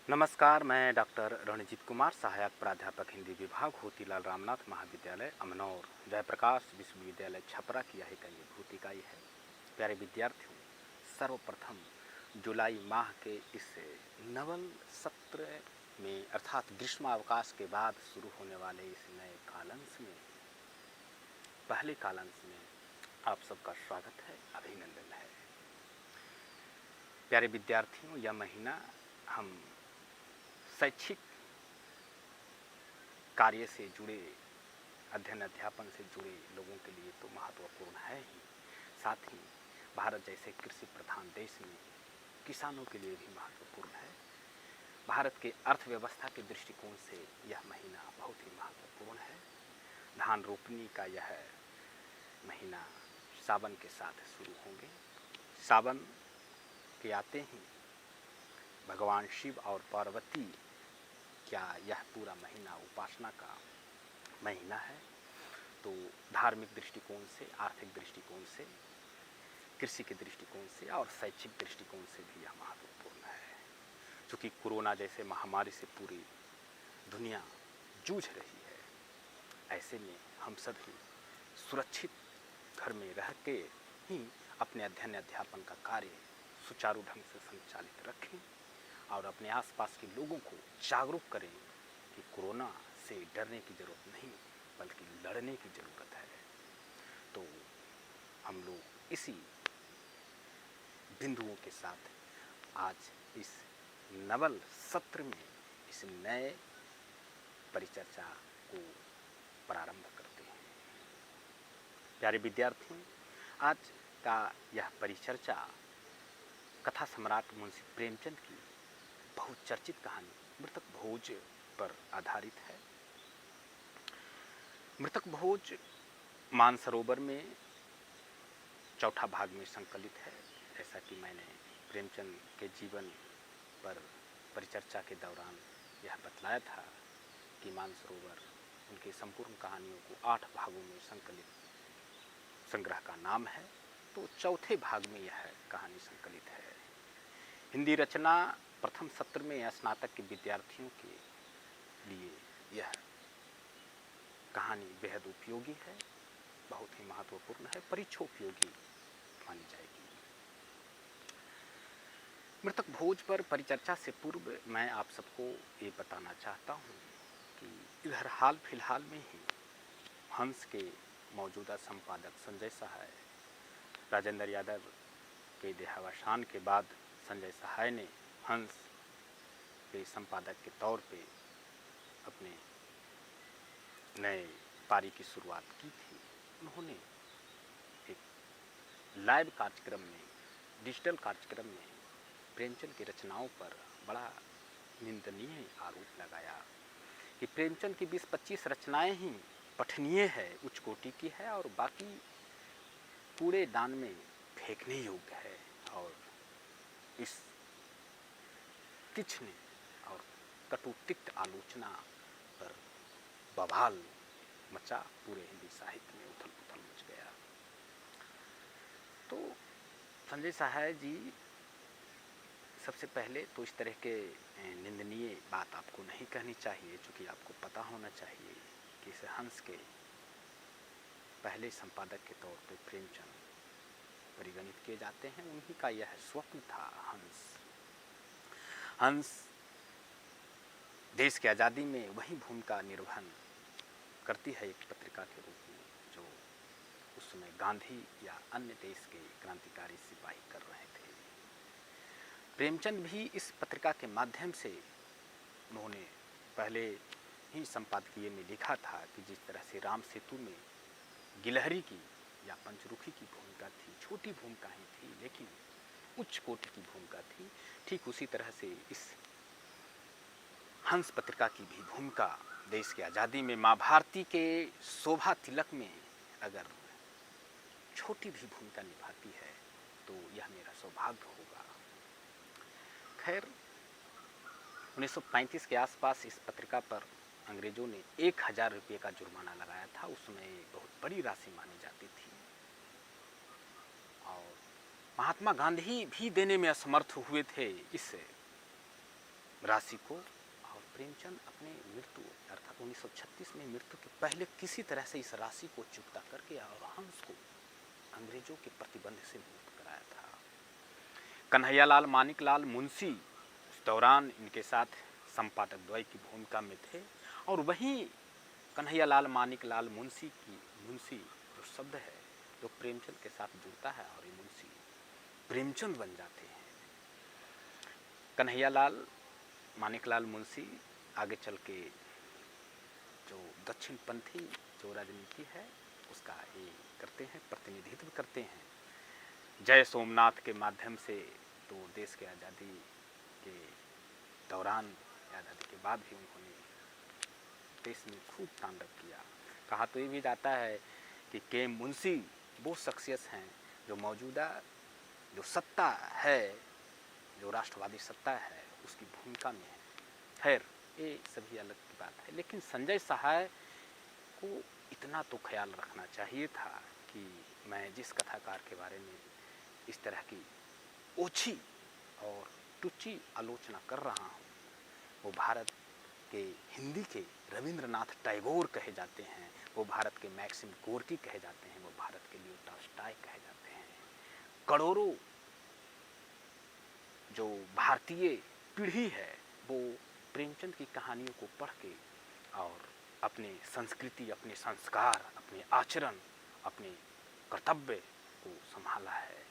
नमस्कार, मैं डॉक्टर रणजीत कुमार, सहायक प्राध्यापक हिंदी विभाग, होतीलाल रामनाथ महाविद्यालय अमनौर, जयप्रकाश विश्वविद्यालय छपरा की यह भूत इकाई है। प्यारे विद्यार्थियों, सर्वप्रथम जुलाई माह के इस नवल सत्र में अर्थात ग्रीष्मावकाश के बाद शुरू होने वाले इस नए कालांश में, पहले कालांश में आप सबका स्वागत है, अभिनंदन है। प्यारे विद्यार्थियों, यह महीना हम शैक्षिक कार्य से जुड़े, अध्ययन अध्यापन से जुड़े लोगों के लिए तो महत्वपूर्ण है ही, साथ ही भारत जैसे कृषि प्रधान देश में किसानों के लिए भी महत्वपूर्ण है। भारत के अर्थव्यवस्था के दृष्टिकोण से यह महीना बहुत ही महत्वपूर्ण है। धान रोपनी का यह महीना सावन के साथ शुरू होंगे। सावन के आते ही भगवान शिव और पार्वती क्या यह पूरा महीना उपासना का महीना है, तो धार्मिक दृष्टिकोण से, आर्थिक दृष्टिकोण से, कृषि के दृष्टिकोण से और शैक्षिक दृष्टिकोण से भी यह महत्वपूर्ण है। चूँकि कोरोना जैसे महामारी से पूरी दुनिया जूझ रही है, ऐसे में हम सभी सुरक्षित घर में रह के ही अपने अध्ययन अध्यापन का कार्य सुचारू ढंग से संचालित रखें और अपने आसपास के लोगों को जागरूक करें कि कोरोना से डरने की ज़रूरत नहीं, बल्कि लड़ने की ज़रूरत है। तो हम लोग इसी बिंदुओं के साथ आज इस नवल सत्र में इस नए परिचर्चा को प्रारंभ करते हैं। प्यारे विद्यार्थियों, आज का यह परिचर्चा कथा सम्राट मुंशी प्रेमचंद की बहुचर्चित कहानी मृतक भोज पर आधारित है। मृतक भोज मानसरोवर में चौथा भाग में संकलित है। जैसा कि मैंने प्रेमचंद के जीवन पर परिचर्चा के दौरान यह बतलाया था कि मानसरोवर उनके संपूर्ण कहानियों को 8 भागों में संकलित संग्रह का नाम है, तो चौथे भाग में यह कहानी संकलित है। हिंदी रचना प्रथम सत्र में स्नातक के विद्यार्थियों के लिए यह कहानी बेहद उपयोगी है, बहुत ही महत्वपूर्ण है, परीक्षोपयोगी मानी जाएगी। मृतक भोज पर परिचर्चा से पूर्व मैं आप सबको ये बताना चाहता हूँ कि इधर हाल फिलहाल में ही हंस के मौजूदा संपादक संजय सहाय, राजेंद्र यादव के देहावसान के बाद संजय सहाय ने हंस के संपादक के तौर पे अपने नए पारी की शुरुआत की थी। उन्होंने एक लाइव कार्यक्रम में, डिजिटल कार्यक्रम में प्रेमचंद की रचनाओं पर बड़ा निंदनीय आरोप लगाया कि प्रेमचंद की 20-25 रचनाएं ही पठनीय है, उच्च कोटि की है, और बाकी कूड़े दान में फेंकने योग्य है। और इस तीक्ष्ण और कटुतिक्त आलोचना पर बवाल मचा, पूरे हिंदी साहित्य में उथल पुथल मच गया। तो संजय सहाय जी, सबसे पहले तो इस तरह के निंदनीय बात आपको नहीं कहनी चाहिए, क्योंकि आपको पता होना चाहिए कि इस हंस के पहले संपादक के तौर पे प्रेमचंद परिगणित किए जाते हैं। उन्हीं का यह स्वप्न था हंस। हंस देश की आज़ादी में वही भूमिका निर्वहन करती है एक पत्रिका के रूप में, जो उस समय गांधी या अन्य देश के क्रांतिकारी सिपाही कर रहे थे। प्रेमचंद भी इस पत्रिका के माध्यम से, उन्होंने पहले ही संपादकीय में लिखा था कि जिस तरह से राम सेतु में गिलहरी की या पंचरुखी की भूमिका थी, छोटी भूमिका ही थी लेकिन उच्च कोटि की भूमिका थी, ठीक उसी तरह से इस हंस पत्रिका की भी भूमिका देश की आज़ादी में माँ भारती के शोभा तिलक में अगर छोटी भी भूमिका निभाती है तो यह मेरा सौभाग्य होगा। खैर, 1935 के आसपास इस पत्रिका पर अंग्रेजों ने 1000 रुपये का जुर्माना लगाया था। उसमें बहुत बड़ी राशि मानी जाती थी और महात्मा गांधी भी देने में असमर्थ हुए थे इस राशि को, और प्रेमचंद अपने मृत्यु अर्थात 1936 में मृत्यु के पहले किसी तरह से इस राशि को चुकता करके और हंस को अंग्रेजों के प्रतिबंध से मुक्त कराया था। कन्हैयालाल मानिकलाल मुंशी उस दौरान इनके साथ संपादक द्वय की भूमिका में थे, और वहीं कन्हैयालाल मानिकलाल मुंशी जो शब्द है जो प्रेमचंद के साथ जुड़ता है, और ये मुंशी प्रेमचंद बन जाते हैं। कन्हैयालाल मानिकलाल मुंशी आगे चल के जो दक्षिणपंथी जो राजनीति है उसका ये करते हैं, प्रतिनिधित्व करते हैं। जय सोमनाथ के माध्यम से तो देश के आज़ादी के दौरान, आज़ादी के बाद भी उन्होंने देश में खूब तांडव किया। कहा तो ये भी जाता है कि के मुंशी वो शख्सियत हैं जो मौजूदा जो सत्ता है, जो राष्ट्रवादी सत्ता है, उसकी भूमिका में है। खैर ये सभी अलग की बात है, लेकिन संजय सहाय को इतना तो ख्याल रखना चाहिए था कि मैं जिस कथाकार के बारे में इस तरह की ओछी और टुच्ची आलोचना कर रहा हूँ, वो भारत के हिंदी के रविंद्रनाथ टैगोर कहे जाते हैं, वो भारत के मैक्सिम गोर्की कहे जाते हैं, वो भारत के लियो टॉल्स्टॉय कहे जाते हैं। करोड़ों जो भारतीय पीढ़ी है वो प्रेमचंद की कहानियों को पढ़ के और अपने संस्कृति, अपने संस्कार, अपने आचरण, अपने कर्तव्य को संभाला है।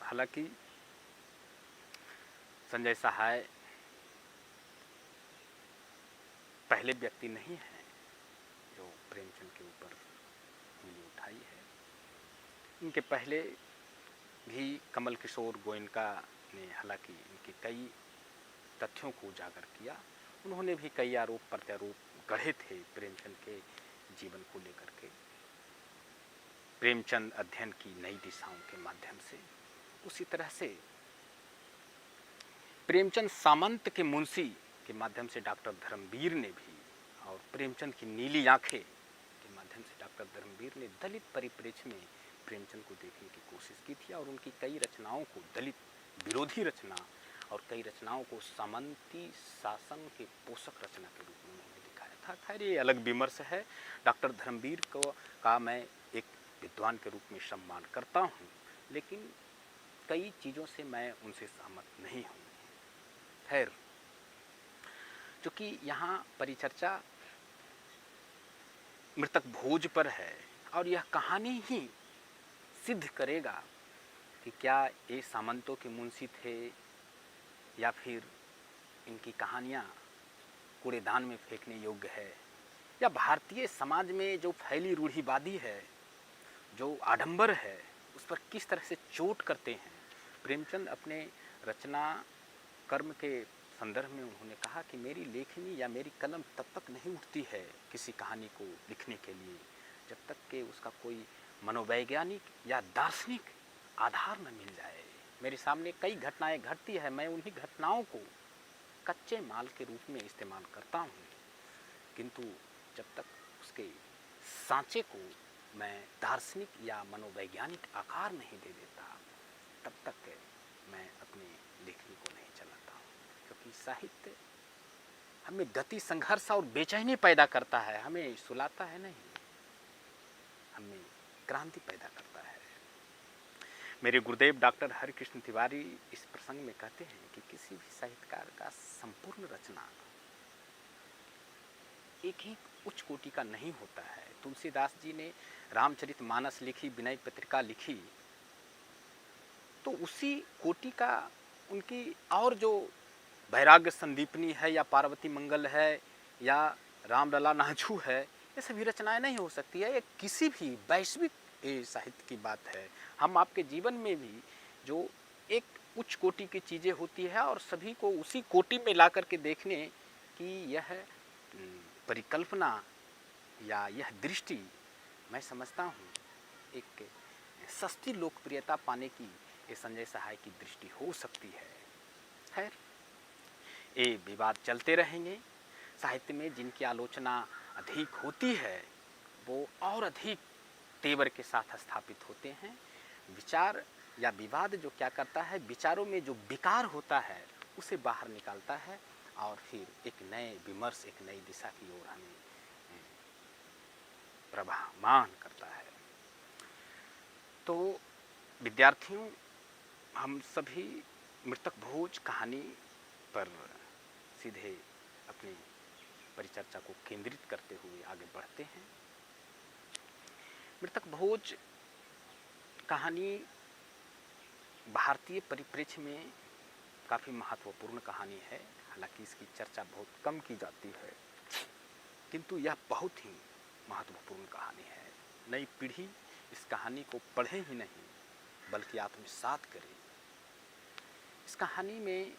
हालांकि संजय सहाय पहले व्यक्ति नहीं है जो प्रेमचंद के ऊपर उंगली उठाई है। इनके पहले भी कमल किशोर गोयनका ने हालांकि इनके कई तथ्यों को उजागर किया। उन्होंने भी कई आरोप प्रत्यारोप गढ़े थे प्रेमचंद के जीवन को लेकर के। प्रेमचंद अध्ययन की नई दिशाओं के माध्यम से, उसी तरह से प्रेमचंद सामंत के मुंशी के माध्यम से डॉक्टर धर्मवीर ने भी, और प्रेमचंद की नीली आंखें के माध्यम से डॉक्टर धर्मवीर ने दलित परिप्रेक्ष्य में प्रेमचंद को देखने की कोशिश की थी, और उनकी कई रचनाओं को दलित विरोधी रचना और कई रचनाओं को सामंती शासन के पोषक रचना के रूप में उन्होंने दिखाया था। खैर ये अलग विमर्श है। डॉक्टर धर्मवीर का मैं एक विद्वान के रूप में सम्मान करता हूँ, लेकिन कई चीज़ों से मैं उनसे सहमत नहीं हूँ। खैर, चूँकि यहाँ परिचर्चा मृतक भोज पर है और यह कहानी ही सिद्ध करेगा कि क्या ये सामंतों के मुंशी थे या फिर इनकी कहानियाँ कूड़ेदान में फेंकने योग्य है, या भारतीय समाज में जो फैली रूढ़िवादी है, जो आडंबर है, उस पर किस तरह से चोट करते हैं। प्रेमचंद अपने रचना कर्म के संदर्भ में उन्होंने कहा कि मेरी लेखनी या मेरी कलम तब तक नहीं उठती है किसी कहानी को लिखने के लिए जब तक कि उसका कोई मनोवैज्ञानिक या दार्शनिक आधार न मिल जाए। मेरे सामने कई घटनाएं घटती है, मैं उन्हीं घटनाओं को कच्चे माल के रूप में इस्तेमाल करता हूँ, किंतु जब तक उसके सांचे को मैं दार्शनिक या मनोवैज्ञानिक आकार नहीं दे देता तब तक मैं अपनी लेखनी को नहीं चलाता हूँ। क्योंकि साहित्य हमें गति, संघर्ष और बेचैनी पैदा करता है, हमें सुलाता है नहीं, हमें क्रांति पैदा करता है। मेरे गुरुदेव डॉक्टर हरिकृष्ण तिवारी इस प्रसंग में कहते हैं कि किसी भी साहित्यकार का संपूर्ण रचना एक ही उच्च कोटि का नहीं होता है। तुलसीदास जी ने रामचरितमानस लिखी, विनय पत्रिका लिखी, तो उसी कोटि का उनकी और जो वैराग्य संदीपनी है या पार्वती मंगल है या रामलला नाझू है, ये सभी रचनाएं नहीं हो सकती है। ये किसी भी वैश्विक साहित्य की बात है। हम आपके जीवन में भी जो एक उच्च कोटि की चीज़ें होती है और सभी को उसी कोटि में ला करके देखने की यह परिकल्पना या यह दृष्टि, मैं समझता हूँ एक सस्ती लोकप्रियता पाने की ये संजय सहाय की दृष्टि हो सकती है। खैर, ये विवाद चलते रहेंगे। साहित्य में जिनकी आलोचना अधिक होती है वो और अधिक तेवर के साथ स्थापित होते हैं। विचार या विवाद जो क्या करता है, विचारों में जो विकार होता है उसे बाहर निकालता है और फिर एक नए विमर्श, एक नई दिशा की ओर हमें प्रवाहमान करता है। तो विद्यार्थियों, हम सभी मृतक भोज कहानी पर सीधे अपनी परिचर्चा को केंद्रित करते हुए आगे बढ़ते हैं। मृतक भोज कहानी भारतीय परिप्रेक्ष्य में काफ़ी महत्वपूर्ण कहानी है। हालांकि इसकी चर्चा बहुत कम की जाती है, किंतु यह बहुत ही महत्वपूर्ण कहानी है। नई पीढ़ी इस कहानी को पढ़े ही नहीं बल्कि आत्मसात करे। इस कहानी में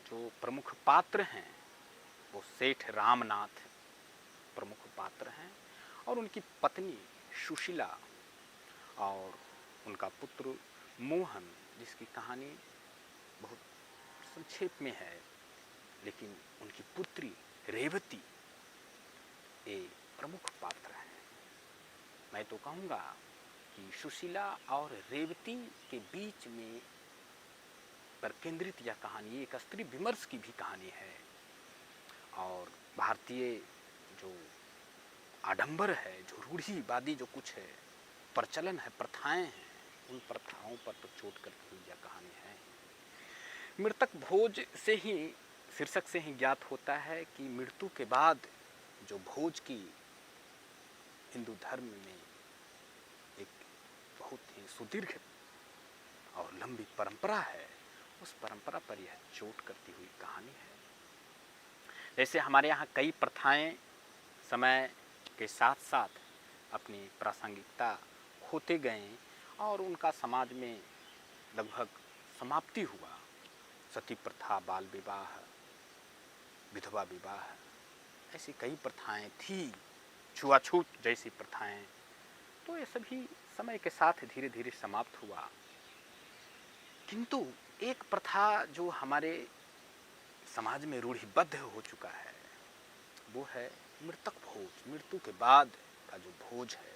जो प्रमुख पात्र हैं वो सेठ रामनाथ प्रमुख पात्र हैं और उनकी पत्नी सुशीला और उनका पुत्र मोहन, जिसकी कहानी बहुत संक्षेप में है, लेकिन उनकी पुत्री रेवती ये प्रमुख पात्र हैं। मैं तो कहूँगा कि सुशीला और रेवती के बीच में पर केंद्रित यह कहानी एक स्त्री विमर्श की भी कहानी है। और भारतीय जो आडंबर है, जो रूढ़िवादी जो कुछ है, प्रचलन है, प्रथाएं हैं, उन प्रथाओं पर तो चोट करती हुई यह कहानी है। मृतक भोज से ही, शीर्षक से ही ज्ञात होता है कि मृत्यु के बाद जो भोज की हिंदू धर्म में एक बहुत ही सुदीर्घ और लंबी परंपरा है, उस परंपरा पर यह चोट करती हुई कहानी है। जैसे हमारे यहाँ कई प्रथाएं समय के साथ साथ अपनी प्रासंगिकता खोते गए और उनका समाज में लगभग समाप्ति हुआ। सती प्रथा, बाल विवाह, विधवा विवाह, ऐसी कई प्रथाएं थी, छुआछूत जैसी प्रथाएं, तो ये सभी समय के साथ धीरे धीरे समाप्त हुआ। किंतु एक प्रथा जो हमारे समाज में रूढ़िबद्ध हो चुका है वो है मृतक भोज। मृत्यु के बाद का जो भोज है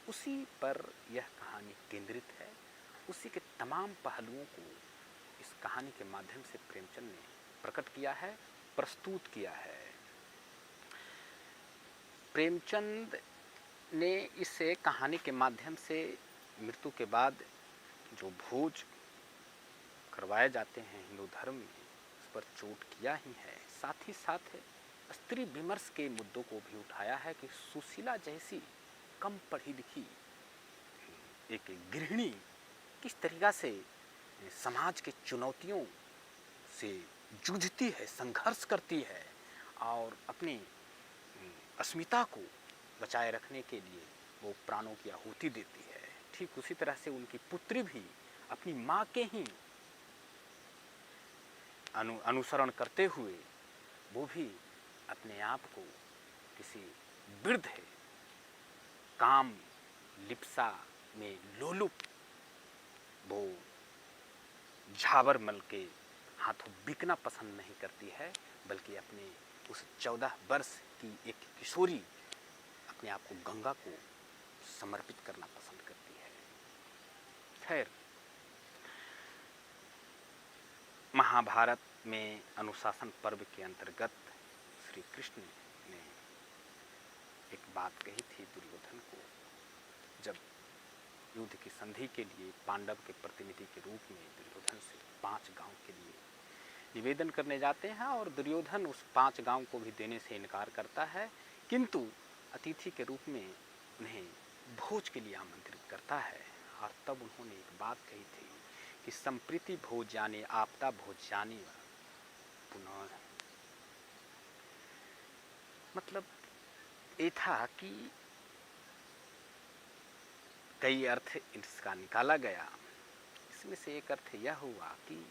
उसी पर यह कहानी केंद्रित है। उसी के तमाम पहलुओं को इस कहानी के माध्यम से प्रेमचंद ने प्रकट किया है, प्रस्तुत किया है। प्रेमचंद ने इस कहानी के माध्यम से मृत्यु के बाद जो भोज करवाए जाते हैं हिंदू धर्म में, उस पर चोट किया ही है। साथ ही साथ स्त्री विमर्श के मुद्दों को भी उठाया है कि सुशीला जैसी कम पढ़ी लिखी एक गृहिणी किस तरीका से समाज के चुनौतियों से जूझती है, संघर्ष करती है और अपनी अस्मिता को बचाए रखने के लिए वो प्राणों की आहुति देती है। ठीक उसी तरह से उनकी पुत्री भी अपनी माँ के ही अनुसरण करते हुए वो भी अपने आप को किसी वृद्ध काम लिप्सा में लोलुप वो झाबरमल के हाथों बिकना पसंद नहीं करती है, बल्कि अपने उस 14 वर्ष की एक किशोरी अपने आप को गंगा को समर्पित करना पसंद करती है। खैर, महाभारत में अनुशासन पर्व के अंतर्गत श्री कृष्ण ने एक बात कही थी दुर्योधन को, जब युद्ध की संधि के लिए पांडव के प्रतिनिधि के रूप में दुर्योधन से 5 गांव के लिए निवेदन करने जाते हैं और दुर्योधन उस 5 गांव को भी देने से इनकार करता है, किंतु अतिथि के रूप में उन्हें भोज के लिए आमंत्रित करता है। और तब उन्होंने एक बात कही थी कि संप्रीति भोज्यानि आपदा भोज्यानि पुनः, मतलब ये था कि कई अर्थ इसका निकाला गया। इसमें से एक अर्थ यह हुआ कि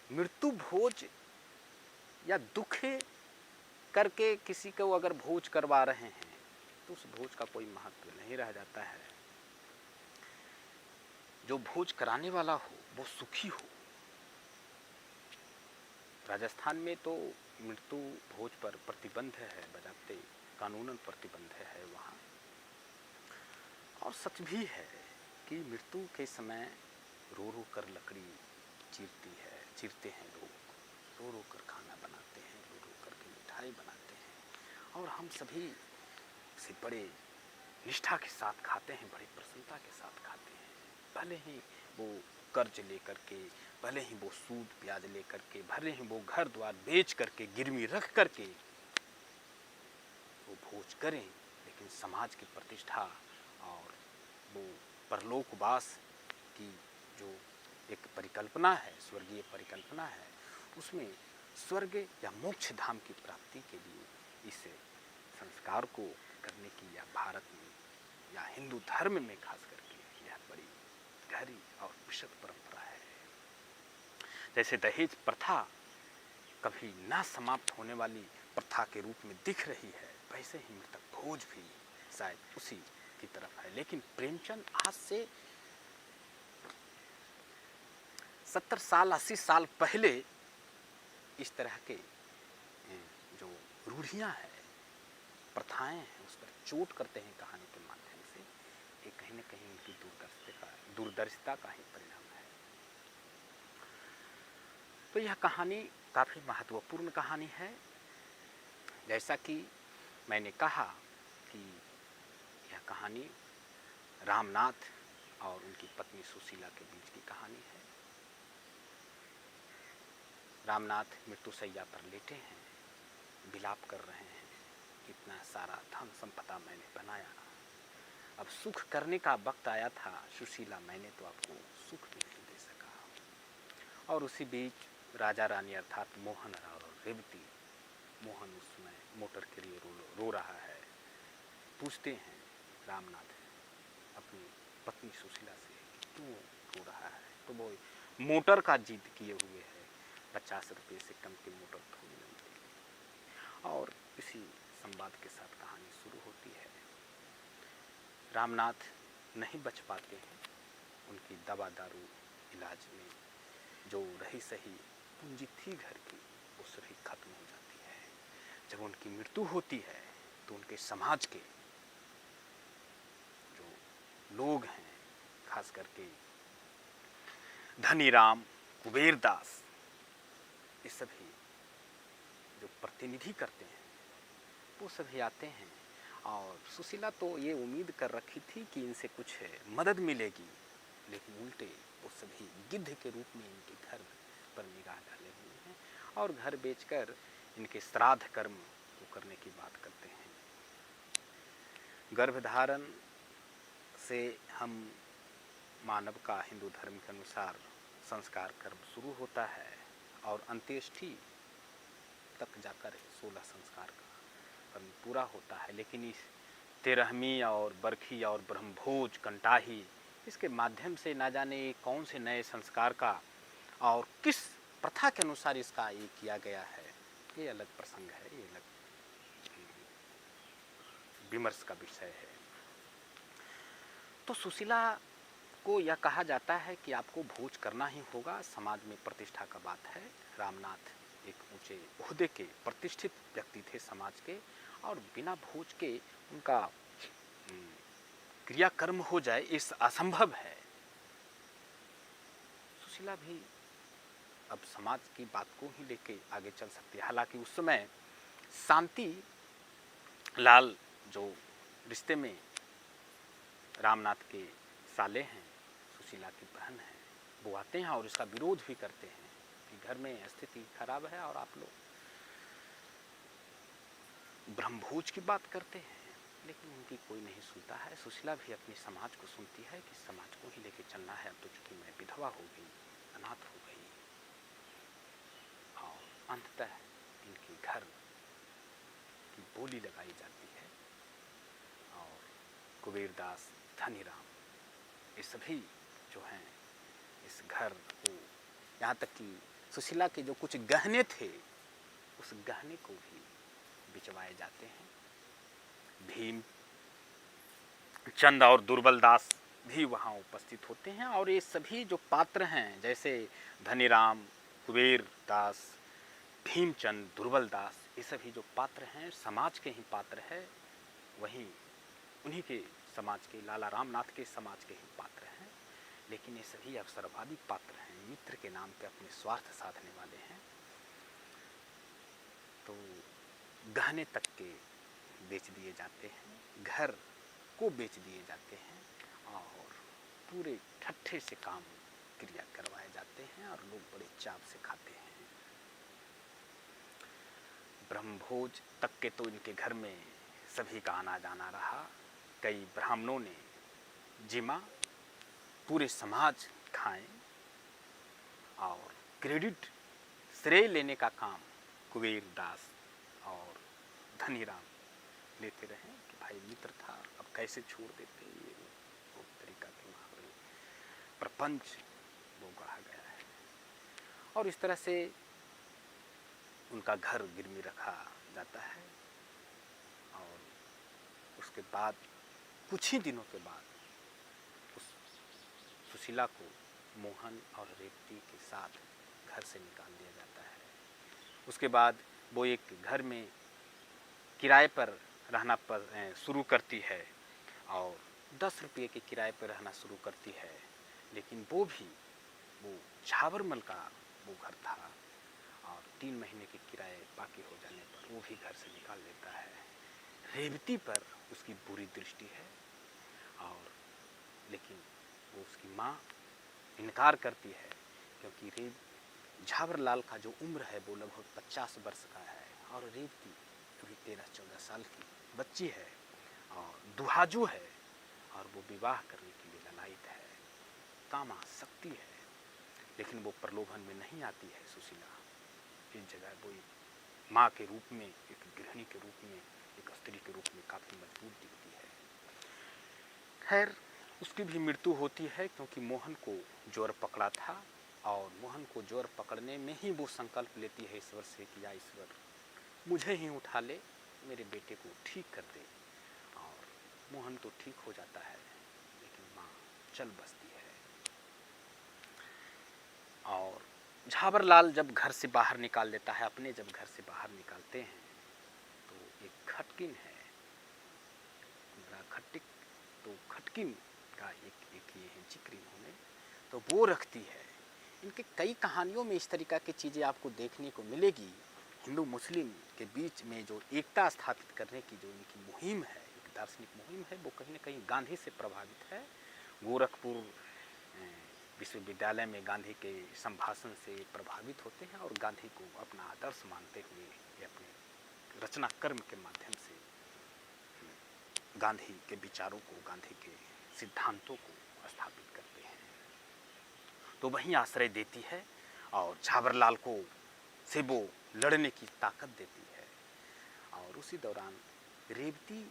मृत्यु भोज या दुख करके किसी को अगर भोज करवा रहे हैं तो उस भोज का कोई महत्व नहीं रह जाता है। जो भोज कराने वाला हो वो सुखी हो। राजस्थान में तो मृत्यु भोज पर प्रतिबंध है, बजाते कानूनन प्रतिबंध है वहाँ। और सच भी है कि मृत्यु के समय रो रो कर लकड़ी चीरती चीरते हैं लोग, रो रो कर खाना बनाते हैं, रो रो कर के मिठाई बनाते हैं और हम सभी से बड़े निष्ठा के साथ खाते हैं, बड़ी प्रसन्नता के साथ खाते हैं। भले ही वो कर्ज लेकर के, भले ही वो सूद ब्याज लेकर के, भले ही वो घर द्वार बेच करके, गिरवी रख करके वो भोज करें, लेकिन समाज की प्रतिष्ठा और वो परलोकवास की जो एक परिकल्पना है, स्वर्गीय परिकल्पना है, उसमें स्वर्ग या मोक्ष धाम की प्राप्ति के लिए इस संस्कार को करने की या भारत में या हिंदू धर्म में खास करके यह बड़ी गहरी और विशद परंपरा है। जैसे दहेज प्रथा कभी ना समाप्त होने वाली प्रथा के रूप में दिख रही है, वैसे ही मृतक भोज भी शायद उसी की तरफ है। लेकिन प्रेमचंद आज से 70 साल 80 साल पहले इस तरह के जो रूढ़ियां हैं, प्रथाएं हैं, उस पर चोट करते हैं कहानी के माध्यम से। ये कहीं न कहीं उनकी दूरदर्शिता का ही परिणाम है। तो यह कहानी काफ़ी महत्वपूर्ण कहानी है। जैसा कि मैंने कहा कि यह कहानी रामनाथ और उनकी पत्नी सुशीला के बीच की कहानी है। रामनाथ मृत्युशैया पर लेटे हैं, विलाप कर रहे हैं, इतना सारा धन संपदा मैंने बनाया, अब सुख करने का वक्त आया था सुशीला, मैंने तो आपको सुख भी नहीं दे सका। और उसी बीच राजा रानी अर्थात मोहन और रेवती, मोहन उसमें मोटर के लिए रो रहा है। पूछते हैं रामनाथ अपनी पत्नी सुशीला से कि क्यों रो रहा है, तो वो मोटर का जिद किए हुए है, 50 रुपये से कम की मोटर थोड़ी नहीं मिलेगी। और इसी संवाद के साथ कहानी शुरू होती है। रामनाथ नहीं बच पाते हैं, उनकी दवा दारू इलाज में जो रही सही पूंजी थी घर की, वो सभी खत्म हो जाती है। जब उनकी मृत्यु होती है तो उनके समाज के जो लोग हैं, खास करके धनीराम, कुबेरदास, ये सभी जो प्रतिनिधि करते हैं वो सभी आते हैं। और सुशीला तो ये उम्मीद कर रखी थी कि इनसे कुछ मदद मिलेगी, लेकिन उल्टे वो सभी गिद्ध के रूप में इनके घर पर निगाह डाले हुए हैं और घर बेचकर इनके श्राद्ध कर्म को करने की बात करते हैं। गर्भधारण से हम मानव का हिंदू धर्म के अनुसार संस्कार कर्म शुरू होता है और अंत्येष्टि तक जाकर 16 संस्कार का कर्म पूरा होता है। लेकिन इस 13वीं और बरखी और ब्रह्मभोज कंटाही, इसके माध्यम से ना जाने कौन से नए संस्कार का और किस प्रथा के अनुसार इसका ये किया गया है, ये अलग प्रसंग है, ये अलग विमर्श का विषय है। तो सुशीला को यह कहा जाता है कि आपको भोज करना ही होगा, समाज में प्रतिष्ठा का बात है। रामनाथ एक ऊंचे ओहदे के प्रतिष्ठित व्यक्ति थे समाज के, और बिना भोज के उनका क्रियाकर्म हो जाए इस असंभव है। सुशीला भी अब समाज की बात को ही लेके आगे चल सकती है। हालांकि उस समय शांति लाल जो रिश्ते में रामनाथ के साले हैं, सुशीला की बहन है, वो आते हैं और इसका विरोध भी करते हैं कि घर में स्थिति खराब है और आप लोग ब्रह्मभोज की बात करते हैं। लेकिन उनकी कोई नहीं सुनता है। सुशीला भी अपने समाज को सुनती है कि समाज को ही लेके चलना है। अब तो चूंकि मैं विधवा हो गई, अनाथ हो गई, और अंततः इनके घर की बोली लगाई जाती है और कुबेरदास, धनीराम, ये सभी जो हैं इस घर को, यहाँ तक कि सुशीला के जो कुछ गहने थे उस गहने को भी बिचवाए जाते हैं। भीम चंद और दुर्बलदास भी वहाँ उपस्थित होते हैं और ये सभी जो पात्र हैं, जैसे धनीराम, कुबेरदास, भीमचंद, दुर्बलदास, ये सभी जो पात्र हैं समाज के ही पात्र हैं। वहीं उन्हीं के समाज के, लाला रामनाथ के समाज के ही पात्र हैं। लेकिन ये सभी अवसरवादी पात्र हैं, मित्र के नाम पे अपने स्वार्थ साधने वाले हैं। तो गहने तक के बेच दिए जाते हैं, घर को बेच दिए जाते हैं और पूरे ठट्ठे से काम क्रिया करवाए जाते हैं और लोग बड़े चाव से खाते हैं। ब्रह्मभोज तक के तो इनके घर में सभी का आना जाना रहा। कई ब्राह्मणों ने जिमा पूरे समाज खाएं और क्रेडिट श्रेय लेने का काम कुबेर दास और धनीराम लेते रहे कि भाई मित्र था, अब कैसे छोड़ देते, ये वो तरीका के वहाँ पर प्रपंच वो कहा गया है। और इस तरह से उनका घर गिरवी रखा जाता है और उसके बाद कुछ ही दिनों के बाद उस सुशीला को मोहन और रेवती के साथ घर से निकाल दिया जाता है। उसके बाद वो एक घर में किराए पर रहना शुरू करती है और 10 रुपये के किराए पर रहना शुरू करती है, लेकिन वो झाबरमल का वो घर था और 3 महीने के किराए बाकी हो जाने पर वो भी घर से निकाल देता है। रेवती पर उसकी बुरी दृष्टि है और लेकिन वो उसकी माँ इनकार करती है क्योंकि झाबरलाल का जो उम्र है वो लगभग 50 वर्ष का है और रेवती अभी 13-14 साल की बच्ची है और दुहाजू है और वो विवाह करने के लिए ललायित है, कामासक्ति है। लेकिन वो प्रलोभन में नहीं आती है सुशीला। इस जगह वो एक माँ के रूप में, एक गृहिणी के रूप में, एक स्त्री के रूप में काफ़ी मजबूत दिखती है। खैर उसकी भी मृत्यु होती है क्योंकि मोहन को ज्वर पकड़ा था और मोहन को ज्वर पकड़ने में ही वो संकल्प लेती है ईश्वर से कि या ईश्वर मुझे ही उठा ले, मेरे बेटे को ठीक कर दे। और मोहन तो ठीक हो जाता है लेकिन माँ चल बसती है। और झाबरलाल जब घर से बाहर निकाल देता है, अपने जब घर से बाहर निकालते हैं तो एक खटकिन है, खट्टिक, तो खटकिन का एक ये है जिक्र इन्होंने तो वो रखती है। इनके कई कहानियों में इस तरीक़ा की चीज़ें आपको देखने को मिलेगी। हिंदू मुस्लिम के बीच में जो एकता स्थापित करने की जो इनकी मुहिम है, एक दार्शनिक मुहिम है, वो कहीं न कहीं गांधी से प्रभावित है। गोरखपुर विश्वविद्यालय में गांधी के संभाषण से प्रभावित होते हैं और गांधी को अपना आदर्श मानते हुए ये अपने रचना कर्म के माध्यम से गांधी के विचारों को, गांधी के सिद्धांतों को स्थापित करते हैं। तो वहीं आश्रय देती है और झाबरलाल को से वो लड़ने की ताकत देती है। और उसी दौरान रेवती